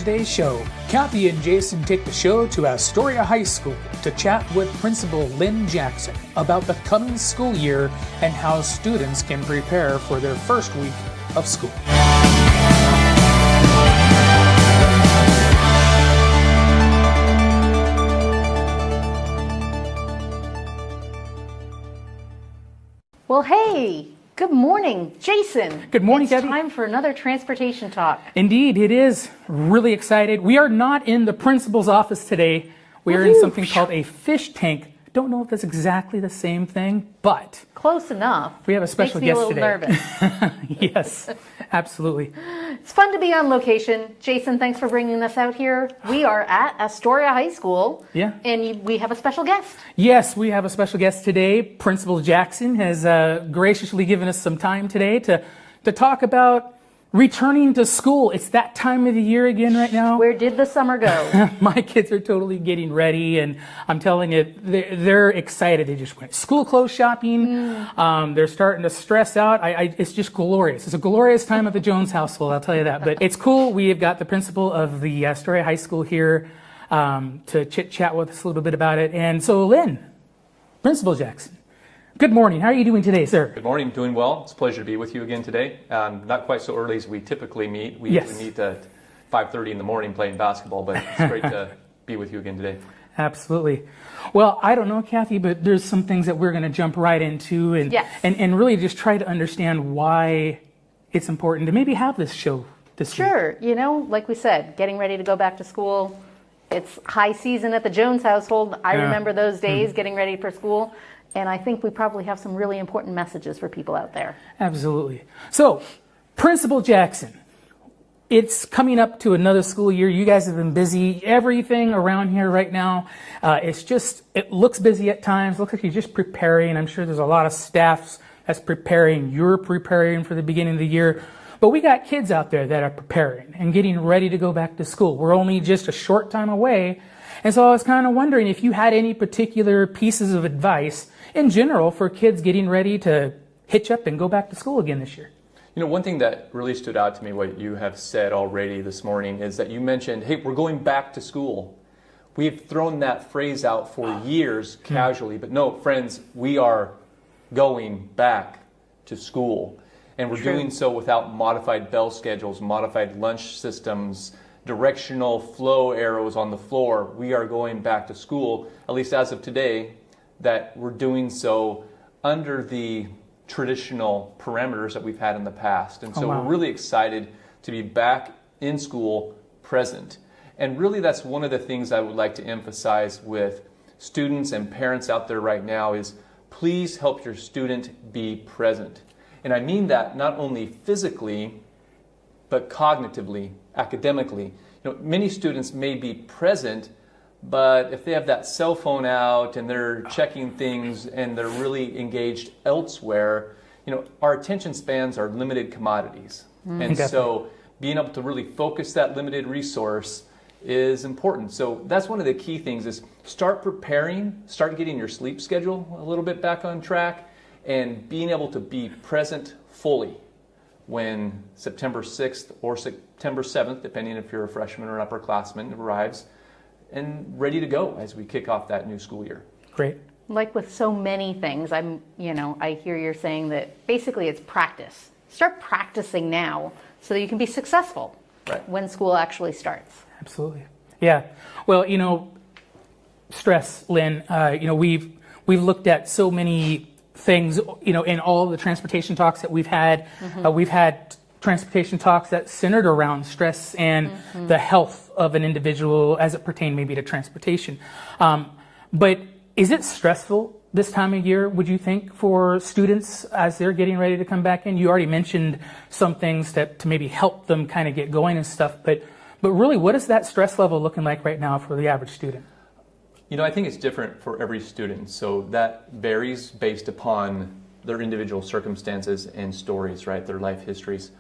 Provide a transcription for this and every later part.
today's show, Kathy and Jason take the show to Astoria High School to chat with Principal Lynn Jackson about the coming school year and how students can prepare for their first week of school. Well, hey, good morning, Jason. Good morning, it's Kathy. Time for another transportation talk. Indeed, it is. Really excited. We are not in the principal's office today. We are in something called a fish tank. Don't know if that's exactly the same thing, but Close enough. we have a special Makes me guest a little today. nervous. Yes, absolutely. It's fun to be on location. Jason, thanks for bringing us out here. We are at Astoria High School. Yeah. And we have a special guest. Yes, we have a special guest today. Principal Jackson has graciously given us some time today to talk about returning to school. It's that time of the year again right now. Where did the summer go? My kids are totally getting ready, and I'm telling you, they're excited. They just went school clothes shopping. They're starting to stress out. It's just glorious. It's a glorious time at the Jones household, I'll tell you that. But it's cool. We have got the principal of the Astoria High School here to chit-chat with us a little bit about it. And so, Lynn, Principal Jackson, good morning. How are you doing today, sir? Good morning. Doing well. It's a pleasure to be with you again today. Not quite so early as we typically meet. We meet at 5:30 in the morning playing basketball, but it's great to be with you again today. Absolutely. Well, I don't know, Kathy, but there's some things that we're going to jump right into and really just try to understand why it's important to maybe have this show this week. Sure. You know, like we said, getting ready to go back to school. It's high season at the Jones household. I remember those days getting ready for school. And I think we probably have some really important messages for people out there. Absolutely. So, Principal Jackson, it's coming up to another school year. You guys have been busy. Everything around here right now, it looks busy at times. Looks like you're just preparing. I'm sure there's a lot of staff that's preparing. You're preparing for the beginning of the year. But we got kids out there that are preparing and getting ready to go back to school. We're only just a short time away. And so I was kind of wondering if you had any particular pieces of advice in general for kids getting ready to hitch up and go back to school again this year. You know, one thing that really stood out to me, what you have said already this morning, is that you mentioned, hey, we're going back to school. We've thrown that phrase out for years casually, but no, friends, we are going back to school. And we're doing so without modified bell schedules, modified lunch systems, directional flow arrows on the floor. We are going back to school, at least as of today, that we're doing so under the traditional parameters that we've had in the past. And so we're really excited to be back in school, present. And really that's one of the things I would like to emphasize with students and parents out there right now is please help your student be present. And I mean that not only physically, but cognitively, academically. You know, many students may be present, but if they have that cell phone out and they're checking things and they're really engaged elsewhere, you know, our attention spans are limited commodities. And so being able to really focus that limited resource is important. So that's one of the key things is start preparing, start getting your sleep schedule a little bit back on track, and being able to be present fully when September 6th or September 7th, depending if you're a freshman or an upperclassman, arrives, and ready to go as we kick off that new school year. Great. Like with so many things, I hear you're saying that basically it's practice. Start practicing now so that you can be successful when school actually starts. Absolutely. Yeah. Well, you know, stress, Lynn, we've looked at so many things, you know, in all the transportation talks that we've had. We've had transportation talks that centered around stress and the health of an individual as it pertained maybe to transportation. But is it stressful this time of year, would you think, for students as they're getting ready to come back in? You already mentioned some things to maybe help them kind of get going and stuff, but really, what is that stress level looking like right now for the average student? You know, I think it's different for every student, so that varies based upon their individual circumstances and stories, right, their life histories.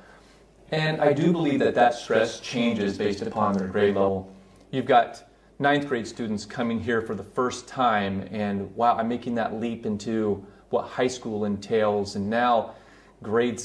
And I do believe that stress changes based upon their grade level. You've got 9th grade students coming here for the first time, and wow, I'm making that leap into what high school entails, and now grade